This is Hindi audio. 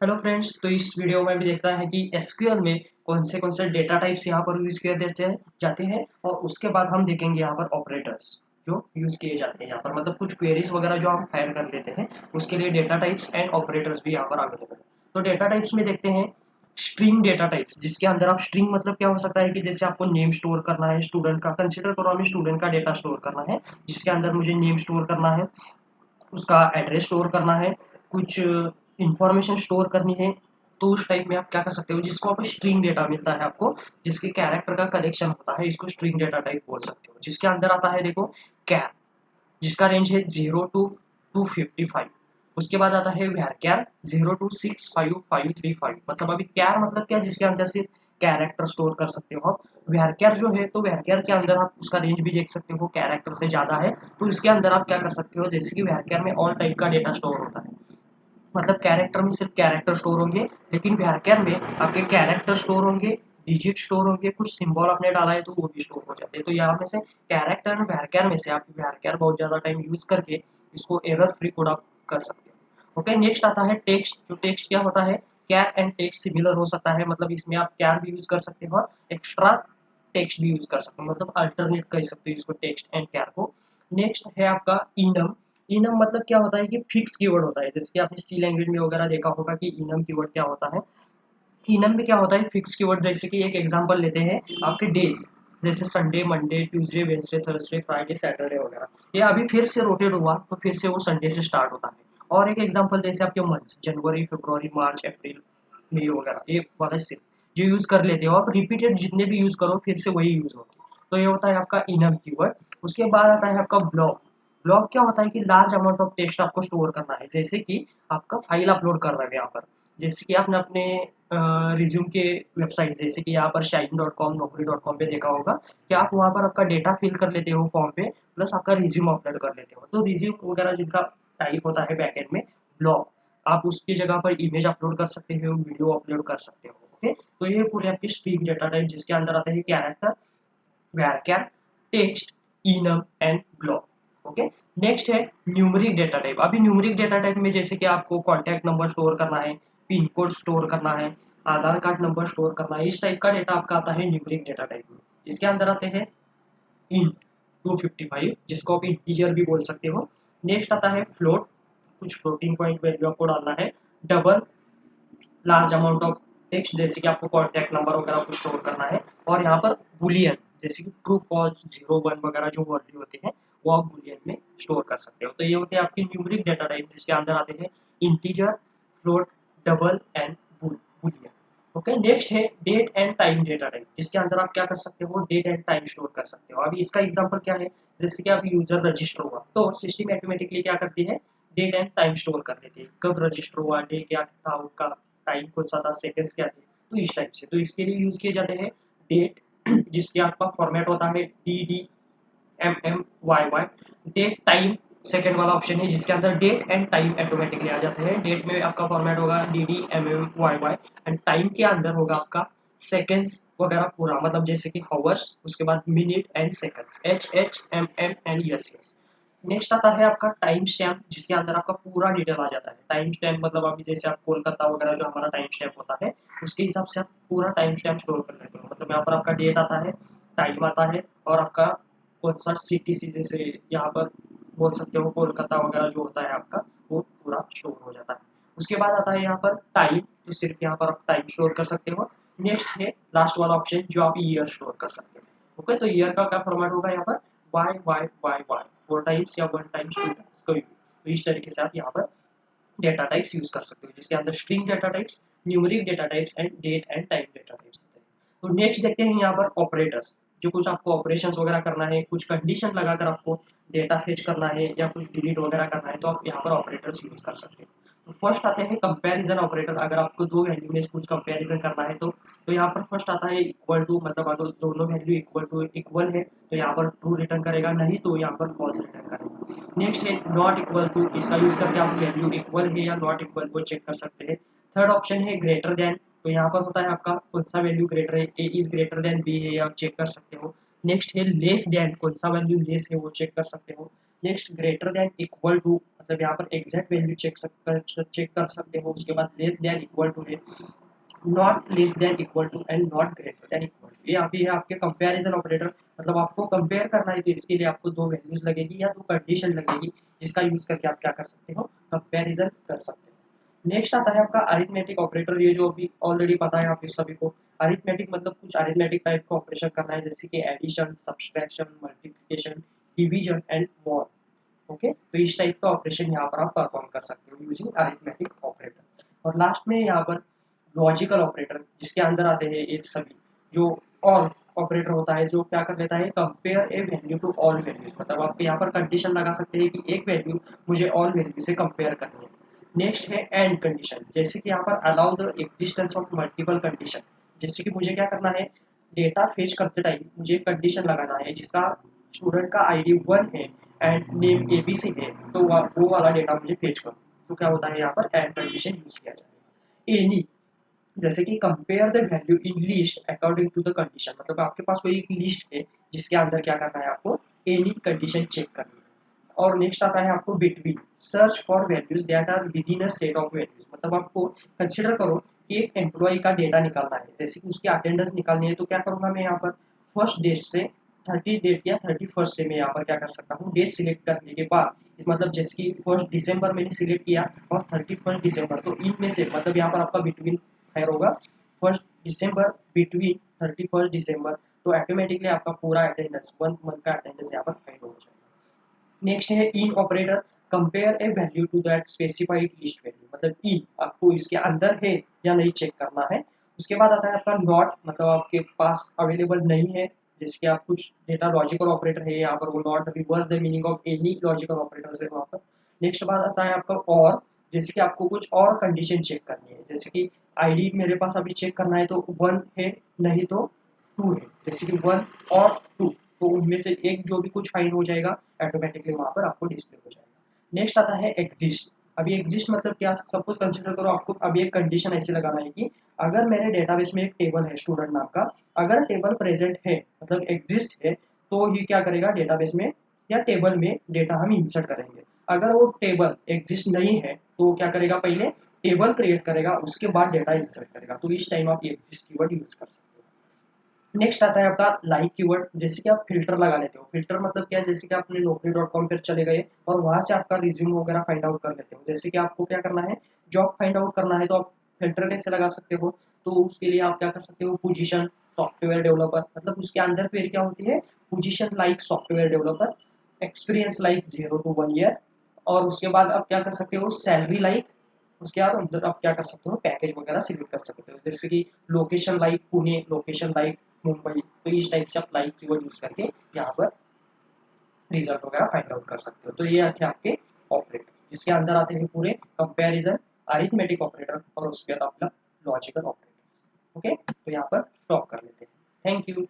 हेलो फ्रेंड्स, तो इस वीडियो में भी देखता है कि एसक्यूएल में कौन से डेटा टाइप्स यहाँ पर यूज़ किए देते हैं जाते हैं। और उसके बाद हम देखेंगे यहाँ पर ऑपरेटर्स जो यूज़ किए जाते हैं यहाँ पर, मतलब कुछ क्वेरीज वगैरह जो हम फायर कर लेते हैं उसके लिए डेटा टाइप्स एंड ऑपरेटर्स भी यहाँ पर अवेलेबल है। तो डेटा टाइप्स में देखते हैं स्ट्रिंग डेटा टाइप्स, जिसके अंदर आप स्ट्रिंग मतलब क्या हो सकता है कि जैसे आपको नेम स्टोर करना है स्टूडेंट का, कंसिडर करो हमें स्टूडेंट का डेटा स्टोर करना है जिसके अंदर मुझे नेम स्टोर करना है, उसका एड्रेस स्टोर करना है, कुछ इंफॉर्मेशन स्टोर करनी है। तो उस टाइप में आप क्या कर सकते हो, जिसको आप स्ट्रिंग डेटा मिलता है आपको, जिसके कैरेक्टर का कलेक्शन होता है, इसको स्ट्रिंग डेटा टाइप बोल सकते हो। जिसके अंदर आता है देखो कैर, जिसका रेंज है 0 to 255। उसके बाद आता है वैरचर 0 to 65535। मतलब अभी कैर मतलब क्या, जिसके अंदर सिर्फ कैरेक्टर स्टोर कर सकते हो आप। वैरचर जो है, तो वैरचर के अंदर आप उसका रेंज भी देख सकते हो, कैरेक्टर से ज़्यादा है। तो इसके अंदर आप क्या कर सकते हो, जैसे कि वैरचर में ऑल टाइप का डेटा स्टोर होता है, मतलब कैरेक्टर में सिर्फ कैरेक्टर स्टोर होंगे, लेकिन वैरचर में आपके कैरेक्टर स्टोर होंगे, डिजिट स्टोर होंगे, कुछ सिंबल आपने डाला है तो वो भी स्टोर हो जाते हैं। तो यहाँ में से कैरेक्टर और वैरचर में से आप वैरचर बहुत ज़्यादा टाइम यूज करके इसको एरर फ्री कोड आप कर सकते हो। ओके, नेक्स्ट आता है टेक्स्ट। जो टेक्स्ट क्या होता है, कैर एंड टेक्स्ट सिमिलर हो सकता है, मतलब इसमें आप कैर भी यूज कर सकते हो और एक्स्ट्रा टेक्स्ट भी यूज कर सकते हो, मतलब अल्टरनेट कर सकते हो इसको टेक्स्ट एंड कैर को। नेक्स्ट है आपका इनम। इनम मतलब क्या होता है कि फिक्स कीवर्ड होता है, जैसे कि आपने सी लैंग्वेज में वगैरह देखा होगा कि इनम कीवर्ड क्या होता है। इनम में क्या होता है, फिक्स कीवर्ड। जैसे कि एक एग्जांपल लेते हैं आपके डेज, जैसे Sunday, Monday, Tuesday, Wednesday, Thursday, Friday, Saturday वगैरह, ये अभी फिर से रोटेट हुआ तो फिर से वो संडे से स्टार्ट होता है। और एक एग्जांपल जैसे आपके मंथ्स, जनवरी, फरवरी, मार्च, अप्रैल, मई वगैरह, ये वाला से जो यूज कर लेते हो आप, रिपीटेड जितने भी यूज करो फिर से वही यूज होते हैं। तो ये होता है आपका इनम कीवर्ड। उसके बाद आता है आपका ब्लॉक। ब्लॉक क्या होता है कि लार्ज अमाउंट ऑफ टेक्स्ट आपको स्टोर करना है, जैसे कि आपका फाइल अपलोड कर रहे हैं यहाँ पर। जैसे कि आपने अपने रिज्यूम के वेबसाइट, जैसे कि यहाँ पर shine.com, naukri.com पे देखा होगा कि आप वहाँ पर आपका डेटा फिल कर लेते हो फॉर्म पे, प्लस आपका रिज्यूम अपलोड कर लेते हो। तो रिज्यूम वगैरह जिनका टाइप होता है बैकएंड में ब्लॉक, आप उसकी जगह पर इमेज अपलोड कर सकते हो, वीडियो अपलोड कर सकते हो। ओके, तो ये पूरे आपकी स्ट्रिंग डेटा टाइप, जिसके अंदर आता है character, varchar, text, enum and block. Okay, next है न्यूमेरिक डेटा टाइप। अभी न्यूमेरिक डेटा टाइप में जैसे कि आपको कॉन्टैक्ट नंबर स्टोर करना है, पिन कोड स्टोर करना है, आधार कार्ड नंबर स्टोर करना है, इस टाइप का डेटा आपका आता है न्यूमेरिक डेटा टाइप में। इसके अंदर आते हैं इंट 255, जिसको आप इंटीजर भी बोल सकते हो। नेक्स्ट आता है फ्लोट, कुछ फ्लोटिंग पॉइंट वैल्यू आपको डालना है। Double, large amount of text, जैसे कि आपको कॉन्टैक्ट नंबर वगैरह को स्टोर करना है। और यहाँ पर बुलियन, जैसे कि ट्रू फॉल्स, जीरो वन वगैरह जो वैल्यू होते हैं वो आप बुलियन में स्टोर कर सकते हो। तो ये होते हैं आपके न्यूमेरिक डेटा टाइप, जिसके अंदर आते हैं integer, float, double and boolean. Okay, next है date and time data type, जिसके अंदर आप क्या कर सकते हो, डेट एंड टाइम स्टोर कर सकते हो। अभी इसका एग्जांपल क्या है, जैसे कि आप यूजर रजिस्टर हुआ तो सिस्टम ऑटोमेटिकली क्या करती है, डेट एंड टाइम स्टोर कर लेती है, कब रजिस्टर हुआ, डे क्या था उसका, टाइम कौन सा था, सेकंड्स क्या थे। तो इस टाइप से, तो इसके लिए यूज किए जाते हैं डेट, जिसके आपका फॉर्मेट होता है D D M M Y Y. Date time second वाला ऑप्शन है, जिसके अंदर डेट एंड टाइम ऑटोमेटिकली आ जाते हैं। डेट में आपका फॉर्मेट होगा D D M M Y Y, and time के अंदर होगा आपका सेकेंड्स वगैरह पूरा, मतलब जैसे कि हावर्स, उसके बाद minute and seconds, H H M M and S S. Next आता है आपका टाइम स्टैम्प, जिसके अंदर आपका पूरा डिटेल आ जाता है। टाइम स्टैम्प मतलब अभी जैसे आप कोलकाता वगैरह जो हमारा टाइम स्टैम्प होता है, उसके हिसाब से आप पूरा टाइम स्टैम्प स्टोर कर लेते हो। मतलब यहाँ पर आपका डेट आता है, टाइम आता है, और आपका कौन सा सिटी से, जैसे यहाँ पर बोल सकते हो कोलकाता वगैरह जो होता है आपका, वो पूरा स्टोर हो जाता है। उसके बाद आता है यहाँ पर टाइम, तो सिर्फ यहाँ पर आप टाइम स्टोर कर सकते हो। नेक्स्ट है लास्ट वाला ऑप्शन, जो आप ईयर स्टोर कर सकते हो। ओके, तो ईयर का क्या फॉर्मेट होगा यहाँ पर, Y Y Y Y, 4 times या 1 टाइम्स 2 टाइम्स, कोई भी। तो इस तरीके से आप यहाँ पर डेटा टाइप्स यूज कर सकते हो, जिसके अंदर string data types, numeric data types and date and time data types होते हैं। तो नेक्स्ट देखते हैं यहाँ पर ऑपरेटर्स, जो कुछ आपको ऑपरेशंस वगैरह करना है, कुछ कंडीशन लगाकर आपको डेटा फेच करना है या कुछ डिलीट वगैरह करना है, तो आप यहाँ पर ऑपरेटर्स यूज कर सकते हो। तो फर्स्ट आते हैं कंपैरिजन ऑपरेटर। अगर आपको दो वैल्यू में से कुछ कंपैरिजन करना है तो यहाँ पर फर्स्ट आता है इक्वल टू, मतलब अगर दोनों वैल्यू इक्वल है तो यहाँ पर ट्रू रिटर्न करेगा, नहीं तो यहाँ पर फॉल्स रिटर्न करेगा। नेक्स्ट है नॉट इक्वल टू, इसका यूज करके आप वैल्यू इक्वल है या नॉट इक्वल को चेक कर सकते हैं। थर्ड ऑप्शन है ग्रेटर देन, तो यहाँ पर होता है आपका कौन सा वैल्यू ग्रेटर है, ए इज ग्रेटर देन बी है, आप चेक कर सकते हो। नेक्स्ट है लेस देन, कौन सा वैल्यू लेस है वो चेक कर सकते हो। Next greater than equal to, मतलब यहाँ पर एग्जैक्ट वैल्यू चेक कर सकते हो। उसके बाद लेस देन इक्वल टू है, not less than equal to and not greater than equal to. ये अभी है आपके कंपैरिजन ऑपरेटर, मतलब आपको कंपेयर करना है तो इसके लिए आपको दो वैल्यूज लगेगी या दो कंडीशन लगेगी, जिसका यूज करके आप क्या कर सकते हो, कंपैरिजन कर सकते हो। नेक्स्ट आता है आपका अरिथमेटिक ऑपरेटर, ये जो अभी ऑलरेडी पता है आप सभी को। अरिथमेटिक मतलब कुछ अरिथमेटिक टाइप का ऑपरेशन करना है, जैसे कि addition, subtraction, multiplication, division and more. Okay, तो इस टाइप का ऑपरेशन यहाँ पर आप परफॉर्म कर सकते हो यूजिंग अरिथमेटिक ऑपरेटर। और लास्ट में यहाँ पर लॉजिकल ऑपरेटर, जिसके अंदर आते हैं एक सभी, जो ऑल ऑपरेटर होता है, जो क्या कर लेता है, compare a value to all values. मतलब आप यहाँ पर कंडीशन लगा सकते हैं कि एक वैल्यू मुझे ऑल वैल्यू से कंपेयर करनी है। नेक्स्ट है एंड कंडीशन, जैसे कि यहाँ पर allow the existence of multiple condition. जैसे कि मुझे क्या करना है, डेटा फेच करते टाइम मुझे कंडीशन लगाना है जिसका स्टूडेंट का आईडी 1 है एंड नेम एबीसी है, तो वो वाला डेटा मुझे फेच करो। तो क्या होता है, यहाँ पर एंड कंडीशन यूज किया जाएगा। एनी, जैसे कि compare the value in list according to the condition, मतलब आपके पास कोई एक लिस्ट है जिसके अंदर क्या करना है, आपको एनी कंडीशन चेक करनी है। और नेक्स्ट आता है आपको between, search for values that are within a set of values. मतलब आपको कंसिडर करो कि एक एम्प्लॉय का डेटा निकालना है, जैसे कि उसकी अटेंडेंस निकालनी है, तो क्या करूंगा मैं यहाँ पर फर्स्ट डेट से 30 डेट या 31st से मैं यहाँ पर क्या कर सकता हूँ, डेट सिलेक्ट करने के बाद, मतलब जैसे कि 1 दिसंबर मैंने सिलेक्ट किया और 31 दिसंबर, तो इनमें से मतलब यहाँ पर आपका बिटवीन है होगा 1 दिसंबर बिटवीन 31 दिसंबर, तो ऑटोमेटिकली आपका पूरा अटेंडेंस 1 मंथ का अटेंडेंस यहाँ पर फाइंड हो जाएगा। नेक्स्ट है in operator, compare a value to that specified list value. मतलब इन आपको इसके अंदर है या नहीं चेक करना है। उसके बाद आता है आपका नॉट, मतलब आपके पास अवेलेबल नहीं है, जैसे कि आप कुछ डेटा लॉजिकल ऑपरेटर है यहाँ पर, वो not reverse the meaning of any logical operator से वहाँ पर। नेक्स्ट बात आता है आपका और, जैसे कि आपको कुछ और कंडीशन चेक करनी है, जैसे कि आईडी मेरे पास अभी चेक करना है तो 1 है, नहीं तो 2 है, जैसे कि 1 और 2, तो उनमें से एक जो भी कुछ फाइंड हो जाएगा ऑटोमेटिकली वहाँ पर आपको डिस्प्ले हो जाएगा। नेक्स्ट आता है एग्जिस्ट। अभी एग्जिस्ट मतलब क्या, सपोज कंसिडर करो आपको अभी एक कंडीशन ऐसे लगाना है कि अगर मेरे डेटाबेस में एक टेबल है स्टूडेंट नाम का, अगर टेबल प्रेजेंट है मतलब एग्जिस्ट है, तो ये क्या करेगा डेटाबेस में या टेबल में डेटा हम इंसर्ट करेंगे। अगर वो टेबल एग्जिस्ट नहीं है तो क्या करेगा, पहले टेबल क्रिएट करेगा, उसके बाद डेटा इंसर्ट करेगा। तो इस टाइम आप एग्जिस्ट कीवर्ड यूज कर सकते हो। नेक्स्ट आता है आपका लाइक कीवर्ड, जैसे कि आप फिल्टर लगा लेते हो। फिल्टर मतलब क्या है, जैसे कि आपने naukri.com पर चले गए और वहां से आपका रिज्यूम वगैरह फाइंड आउट कर लेते हो। जैसे कि आपको क्या करना है, जॉब फाइंड आउट करना है, तो आप फिल्टर कैसे लगा सकते हो, तो उसके लिए आप क्या कर सकते हो, पोजीशन सॉफ्टवेयर डेवलपर, मतलब उसके अंदर फिर क्या होती है, position like software developer, experience like 0 to 1 year, और उसके बाद आप क्या कर सकते हो, सैलरी लाइक, उसके बाद अंदर आप क्या कर सकते हो, पैकेज वगैरह सिलेक्ट कर सकते हो, जैसे कि location like Pune, location like Mumbai. तो इस टाइप से आप लाइक कीवर्ड यूज करके यहाँ पर रिजल्ट वगैरह फाइंड आउट कर सकते हो। तो ये थे आपके ऑपरेटर, जिसके अंदर आते हैं पूरे कंपैरिजन, अरिथमेटिक ऑपरेटर और उसके बाद आपका लॉजिकल ऑपरेटर। ओके, तो यहाँ पर स्टॉप कर लेते हैं। Thank you.